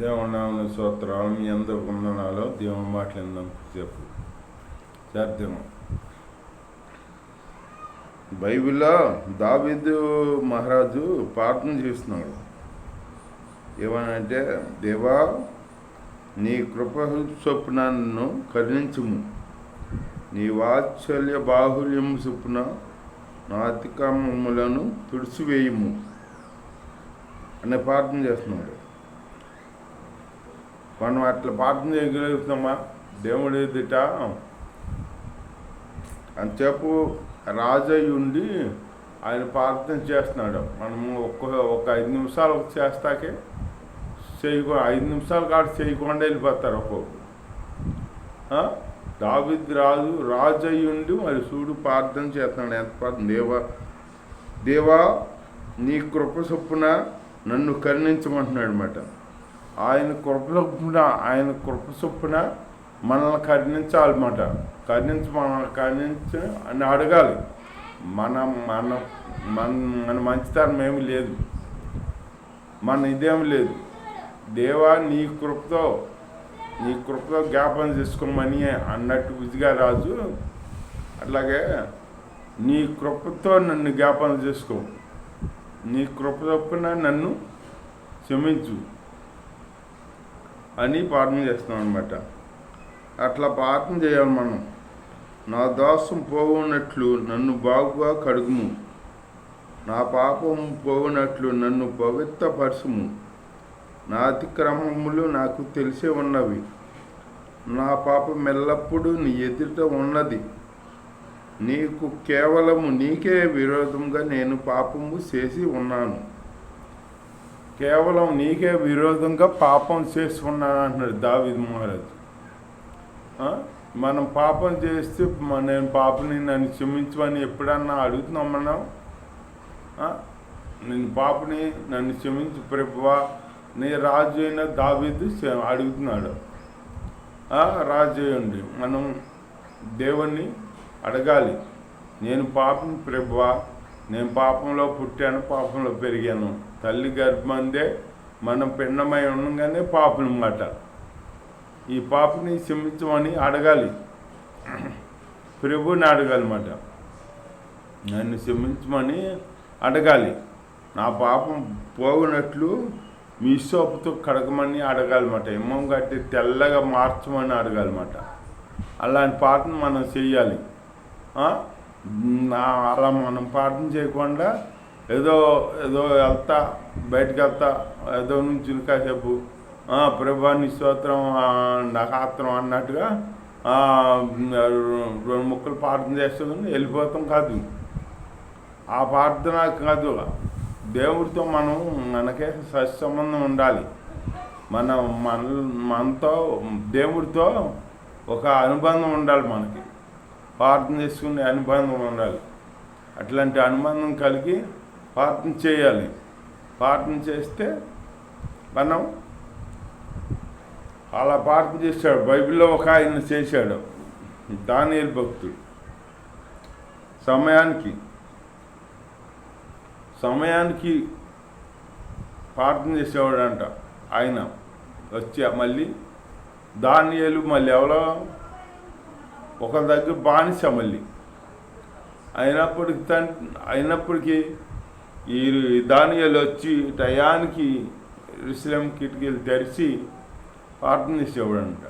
దేవుని స్తోత్రాలు. మీ అందరూ వందనాలు. దేవుని మాటలు చెప్పు చేద్దాము. బైబిల్లో దావీదు మహారాజు ప్రార్థన చేస్తున్నాడు. ఏమనంటే, దేవా నీ కృప చొప్పున నన్ను కరుణించుము, నీ వాత్సల్య బాహుల్యము చొప్పున నా అతిక్రమములను తుడిచివేయము అనే ప్రార్థన చేస్తున్నాడు. మనం అట్లా ప్రార్థన చేయగలుగుతామా దేవుడి ఎదుట? అంతసేపు రాజయ్య ఉండి ఆయన ప్రార్థన చేస్తున్నాడు. మనము ఒక 5 నిమిషాలు చేస్తాకే 5 నిమిషాలు కాదు చేయకుండా వెళ్ళిపోతారు ఒక్కొక్కరు. దావీదు రాజయ్య ఉండి మరి చూడు ప్రార్థన చేస్తున్నాడు. ఎంత ప్రార్థన! దేవా నీ కృప చొప్పున నన్ను కరుణించమంటున్నాడు అన్నమాట. ఆయన కృప చొప్పున మనల్ని కరుణించాలన్నమాట. మనల్ని కరుణించి అని అడగాలి. మన మంచితనం ఏమి లేదు, మన ఇదేమి లేదు. దేవా నీ కృపతో జ్ఞాపం చేసుకోమని అన్నట్టు విజయరాజు అట్లాగే నీ కృపతో నన్ను జ్ఞాపనం చేసుకో, నీ కృప చొప్పున నన్ను క్షమించు అని ప్రార్థన చేస్తున్నాం అన్నమాట. అట్లా ప్రార్థన చేయాలి మనం. నా దోషం పోవునట్లు నన్ను బాగుగా కడుగుము, నా పాపం పోవునట్లు నన్ను పవిత్రపరచుము. నా అతిక్రమములు నాకు తెలిసే ఉన్నవి, నా పాపం ఎల్లప్పుడూ నీ ఎదుట ఉన్నది. నీకే విరోధంగా నేను పాపము చేసి ఉన్నాను. కేవలం నీకే విరోధంగా పాపం చేసి ఉన్నాను అంటున్నాడు దావీదు మహారాజు. మనం పాపం చేస్తే నేను పాపని నన్ను క్షమించమని ఎప్పుడన్నా అడుగుతున్నాం మనం? నేను పాపని నన్ను క్షమించు ప్రభువా నీ రాజు అయిన దావీదు అడుగుతున్నాడు. రాజు అయ్యండి మనం దేవుణ్ణి అడగాలి. నేను పాపం ప్రభువా, నేను పాపంలో పుట్టాను, పాపంలో పెరిగాను. తల్లి గర్భమందే మనం పిండమై ఉండగానే పాపం అన్నమాట. ఈ పాపని క్షమించమని అడగాలి, ప్రభుని అడగాలన్నమాట. నన్ను క్షమించమని అడగాలి. నా పాపం పోగునట్లు మీ సోపుతో కడగమని అడగాలన్నమాట. ఇమ్మం కట్టి తెల్లగా మార్చమని అడగాలన్నమాట. అలాంటి ప్రార్థన మనం చెయ్యాలి. అలా మనం ప్రార్థన చేయకుండా ఏదో బయటకు వెళ్తా ఏదో నుంచి కాసేపు ప్రభాని స్తోత్రం నాకు ఆత్రం అన్నట్టుగా 2 ముక్కలు ప్రార్థన చేస్తుంది వెళ్ళిపోతాం కాదు. ఆ ప్రార్థన కాదు. దేవుడితో మనకే సత్సంబంధం ఉండాలి. మనతో దేవుడితో ఒక అనుబంధం ఉండాలి. మనకి ప్రార్థన చేసుకునే అనుబంధం ఉండాలి. అట్లాంటి అనుబంధం కలిగి ప్రార్థన చేయాలి. ప్రార్థన చేస్తే మనం అలా ప్రార్థన చేశాడు. బైబిల్లో ఒక ఆయన చేశాడు, దానియేలు భక్తుడు. సమయానికి ప్రార్థన చేసేవాడంట. ఆయన వచ్చి మళ్ళీ దానియేలు మళ్ళీ ఎవరో ఒక దగ్గర బానిస మళ్ళీ అయినప్పటికీ ఈ దానియేలు వచ్చి టయానికి యెరూషలేము కిటికీలు తెరిచి ప్రార్థన చేసేవాడంట.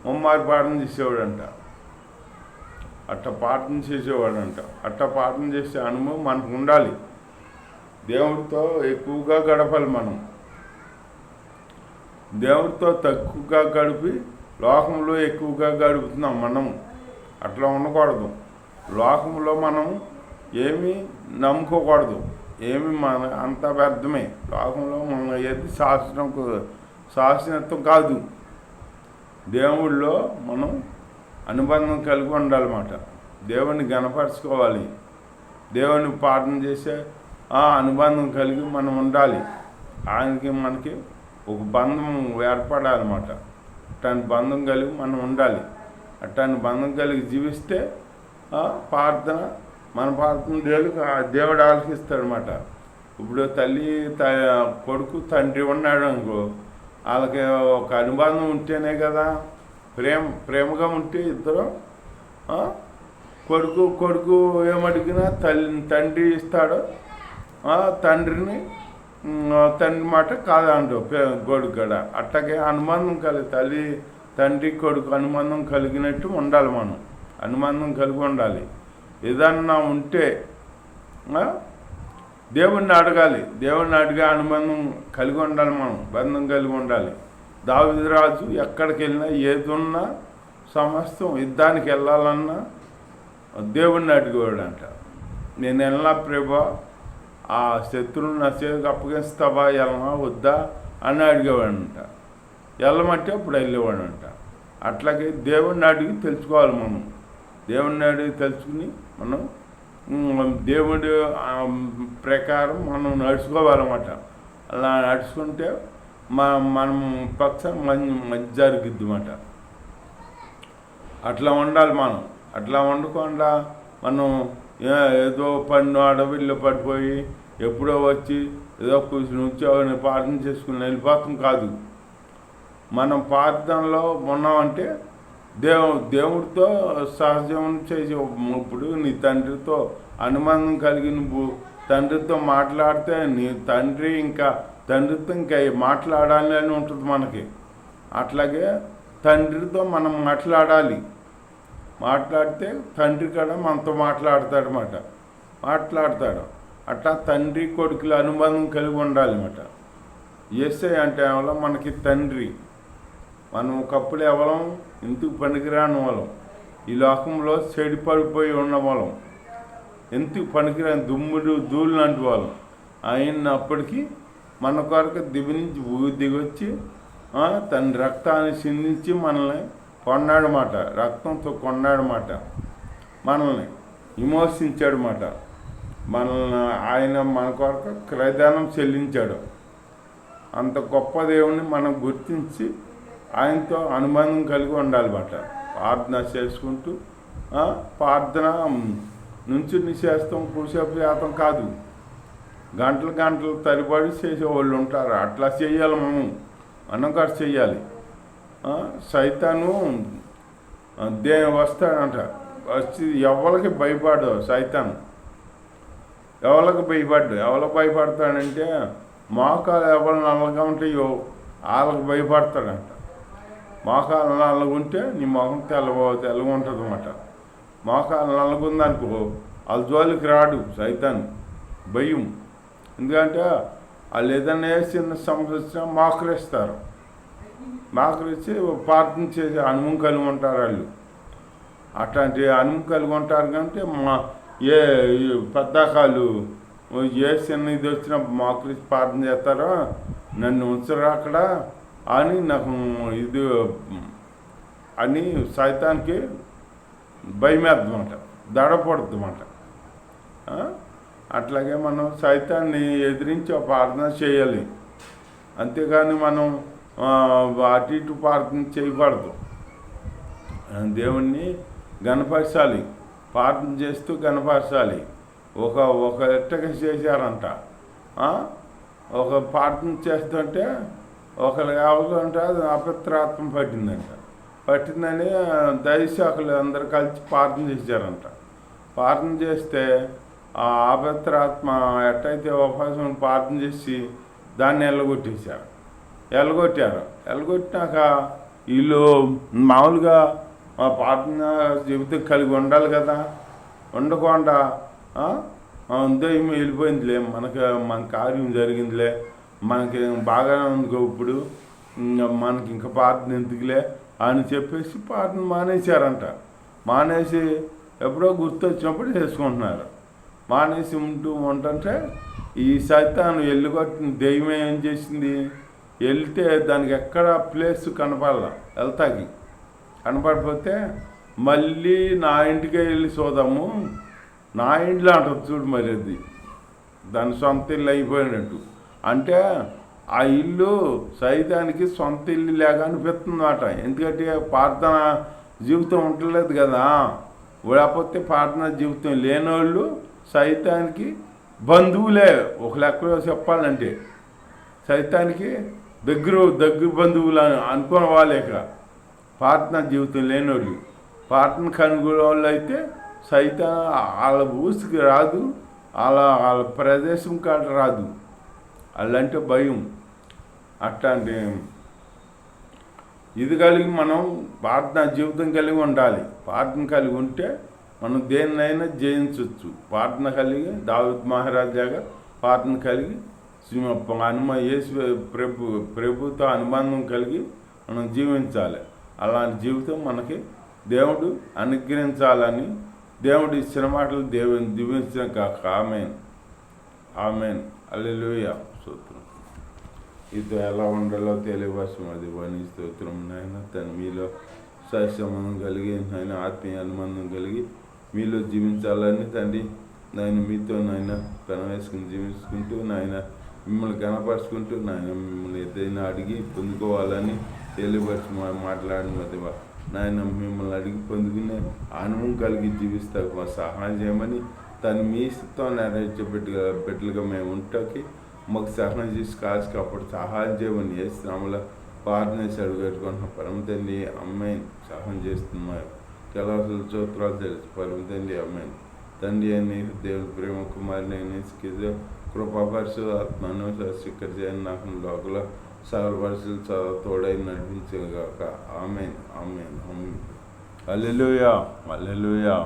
ముమ్మారు ప్రార్థన చేసేవాడంట. అట్లా ప్రార్థన చేసేవాడంట. అట్లా ప్రార్థన చేసే అనుభవం మనకు ఉండాలి. దేవుడితో ఎక్కువగా గడపాలి. మనం దేవుడితో తక్కువగా గడిపి లోకంలో ఎక్కువగా గడుపుతున్నాం మనం. అట్లా ఉండకూడదు. లోకంలో మనం ఏమీ నమ్ముకోకూడదు. మన అంత వ్యర్థమే. లోకంలో మనం ఏది శాశ్వతం కాదు. దేవుళ్ళో మనం అనుబంధం కలిగి ఉండాలన్నమాట. దేవుని గణపరచుకోవాలి. దేవుని ప్రార్థన చేసే అనుబంధం కలిగి మనం ఉండాలి. ఆయనకి మనకి ఒక బంధం ఏర్పడాలన్నమాట. అట్లాంటి బంధం కలిగి మనం ఉండాలి. అట్లాంటి బంధం కలిగి జీవిస్తే మన ప్రార్థన దేవుడు ఆలకిస్తాడనమాట. ఇప్పుడు తల్లి కొడుకు తండ్రి ఉన్నాడు అనుకో, వాళ్ళకి ఒక అనుబంధం ఉంటేనే కదా, ప్రేమగా ఉంటే ఇద్దరు కొడుకు ఏమడిగినా తండ్రి ఇస్తాడు, తండ్రి మాట కాదండు కొడుకు కూడా. అట్టగే అనుబంధం తండ్రి కొడుకు అనుబంధం కలిగినట్టు ఉండాలి. మనం అనుబంధం కలిగి ఉండాలి. ఏదన్నా ఉంటే దేవుణ్ణి అడగాలి. దేవుణ్ణి అడిగే అనుబంధం కలిగి ఉండాలి. మనం బంధం కలిగి ఉండాలి. దావీదు రాజు ఎక్కడికి వెళ్ళినా ఏదున్నా సమస్తం యుద్ధానికి వెళ్ళాలన్నా దేవుణ్ణి అడిగేవాడంట. నేను వెళ్ళినా ప్రభా ఆ శత్రువుని నా చేతికి అప్పగిస్తావా, వెళ్ళమా వద్దా అని అడిగేవాడంట. వెళ్ళమంటే అప్పుడు వెళ్ళేవాడంట. అట్లాగే దేవుణ్ణి అడిగి తెలుసుకోవాలి. మనం దేవుణ్ణి అడిగి తెలుసుకుని మనం దేవుడి ప్రకారం మనం నడుచుకోవాలన్నమాట. అలా నడుచుకుంటే మనం పక్షం మంచి జరుగుద్ది అన్నమాట. అట్లా ఉండాలి. మనం అట్లా ఉండకుండా మనం ఏదో పన్ను అడవిలో పడిపోయి ఎప్పుడో వచ్చి ఏదో కూర్చుని ఉద్యోగాన్ని ప్రార్థన చేసుకుని వెళ్ళిపోతాం కాదు. మనం ప్రార్థనలో ఉన్నామంటే దేవుడితో సహజం చేసి, ఇప్పుడు నీ తండ్రితో అనుబంధం కలిగి నువ్వు తండ్రితో మాట్లాడితే నీ తండ్రితో ఇంకా మాట్లాడాలి అని ఉంటుంది మనకి. అట్లాగే తండ్రితో మనం మాట్లాడితే తండ్రి కూడా మనతో మాట్లాడతాడు. అట్లా తండ్రి కొడుకుల అనుబంధం కలిగి ఉండాలన్నమాట. యేసయ్య అంటే ఎవరం మనకి తండ్రి. మనం ఒకప్పుడు ఎవరం ఎందుకు పనికిరాని వాళ్ళం, ఈ లోకంలో చెడిపడిపోయి ఉన్న వాళ్ళం, ఎందుకు పనికిరాని ధూళి లాంటి వాళ్ళం. అయినప్పటికీ మన కొరకు నుంచి దిగొచ్చి తన రక్తాన్ని చిందించి మనల్ని కొన్నాడమాట. రక్తంతో కొన్నాడమాట. మనల్ని విమోచించాడమాట. ఆయన మన కొరకు క్రయదానం చెల్లించాడు. అంత గొప్ప దేవుణ్ణి మనం గుర్తించి ఆయనతో అనుబంధం కలిగి ఉండాలన్నమాట. ప్రార్థన చేసుకుంటూ ప్రార్థన నుంచి చేస్తాం, కూసేపు చేస్తాం కాదు, గంటలు తరిబడి చేసేవాళ్ళు ఉంటారు. అట్లా చేయాలి. మనం కూడా చెయ్యాలి. సైతాను వస్తాడంట. వచ్చి ఎవరికి భయపడు సైతాను. ఎవరికి భయపడతాడంటే మోకాలు ఎవరు నల్లగా ఉంటాయో వాళ్ళకి భయపడతాడంట. మోకాలు నల్లగుంటే నీ మొహం తెల్లగా ఉంటుంది అన్నమాట. మోకాలు నల్లగుందనుకో వాళ్ళ జోలికి రాడు సైతాను. భయం. ఎందుకంటే వాళ్ళు ఏదైనా చిన్న సమస్య వచ్చినా మోకరిచ్చి ప్రార్థన చేసి అనుభవం కలిగి ఉంటారు. వాళ్ళు అట్లాంటి అనుభవం కలిగి ఉంటారు. కంటే ఏ పెద్దకాలు ఏ చిన్న ఇది వచ్చినా మోకరించి ప్రార్థన చేస్తారో నన్ను ఉంచరు అక్కడ అని నాకు ఇది అని సైతానికి భయమేద్దమాట, దడపడుతుందన్నమాట. అట్లాగే మనం సైతాన్ని ఎదిరించి ప్రార్థన చేయాలి. అంతేగాని మనం అటు ఇటు ప్రార్థన చేయకూడదు. దేవుణ్ణి గణపరచాలి. ప్రార్థన చేస్తూ గణపరచాలి. ఒక ఎట్టగా చేశారంట. ఒక ప్రార్థన చేస్తుంటే ఒకరికి అవసరంటే అది అపవిత్రాత్మ పట్టిందని దైవశాఖలు అందరు కలిసి ప్రార్థన చేశారంట. ప్రార్థన చేస్తే ఆ అపవిత్రాత్మ ఎట్టయితే అవకాశం ప్రార్థన చేసి దాన్ని ఎల్లగొట్టాక వీళ్ళు మామూలుగా ప్రార్థన జీవితం కలిగి ఉండాలి కదా. ఉండకుండా దయ్యం వెళ్ళిపోయిందిలే, మన కార్యం జరిగిందిలే, మనకి బాగానే ఉంది ఇప్పుడు, మనకి ఇంకా ప్రార్థన ఎందుకులే అని చెప్పేసి ప్రార్థన మానేసి ఎప్పుడో గుర్తొచ్చినప్పుడు చేసుకుంటున్నారు. మానేసి ఉంటుంటే ఈ సైతాను ఎల్లుగొట్టిన దెయ్యం ఏం చేసింది, వెళ్తే దానికి ఎక్కడ ప్లేస్ కనపడిపోతే మళ్ళీ నా ఇంటికే వెళ్ళి చూద్దాము, నా ఇంట్లో అంటుంది చూడు. మరి అది దాని సొంత ఇల్లు అయిపోయినట్టు. అంటే ఆ ఇల్లు సైతానికి సొంత ఇల్లు లేక అనిపిస్తుందన్నమాట. ఎందుకంటే ప్రార్థన జీవితం ఉండలేదు కదా. లేకపోతే ప్రార్థన జీవితం లేనోళ్ళు సైతానికి బంధువులే. ఒక లెక్కలో చెప్పాలంటే సైతానికి దగ్గర బంధువులు అనుకున్న వాళ్ళేక ప్రార్థన జీవితం లేనివాళ్ళు. ప్రార్థన కనుగొనే వాళ్ళు అయితే సైతం వాళ్ళ ఊసుకి రాదు, వాళ్ళ ప్రదేశం కాడ రాదు. వాళ్ళంటే భయం. అట్లాంటి ఇది కలిగి మనం ప్రార్థన జీవితం కలిగి ఉండాలి. ప్రార్థన కలిగి ఉంటే మనం దేన్నైనా జయించవచ్చు. ప్రార్థన కలిగి దావీదు మహారాజాగా ప్రార్థన కలిగి యేసు ప్రభుతో అనుబంధం కలిగి మనం జీవించాలి. అలాంటి జీవితం మనకి దేవుడు అనుగ్రహించాలని దేవుడు ఇచ్చిన మాటలు దేవుని దీవించిన కాక. ఆమేన్, ఆమేన్, హల్లెలూయా. స్తోత్రం. ఇది ఎలా ఉండాలో తెలియవసం అది వాణి స్తోత్రం. నాయన తను మీలో సంబంధం కలిగి నాయన ఆత్మీయ అనుబంధం కలిగి మీలో జీవించాలని తండ్రి నాయన మీతో నాయన పెన వేసుకుని జీవించుకుంటూ నాయన మిమ్మల్ని కనపరుచుకుంటూ నాయన మిమ్మల్ని ఏదైనా అడిగి పొందుకోవాలని తెలియపరిచి మాట్లాడిన మధ్య నాయన మిమ్మల్ని అడిగి పొందుకునే అనుభవం కలిగి జీవిస్తాకు మా సహాయం చేయమని తను మీ ఇష్టంతో బిడ్డలుగా మేము ఉంటాకి మాకు సహాయం చేసి కాల్చి అప్పుడు సహాయం చేయమని ఏ శ్రమల ప్రార్థన చేసి అడుగుపెట్టుకుంటున్నాం. పరమ తండ్రి అమ్మాయిని సహాయం చేస్తున్నా కళాశాల చోత్రాలు తెలుసు. పరమ తండ్రి అమ్మాయిని తండ్రి అని దేవుడి ప్రేమ కుమారిని నేను కృపాపరిశు ఆత్మను స్వీకరించాను. నాకు లోపల సకల పరిస్థితులు తోడై నడిపించగాక. ఆమేన్, ఆమేన్, ఆమేన్. హల్లెలూయా, హల్లెలూయా.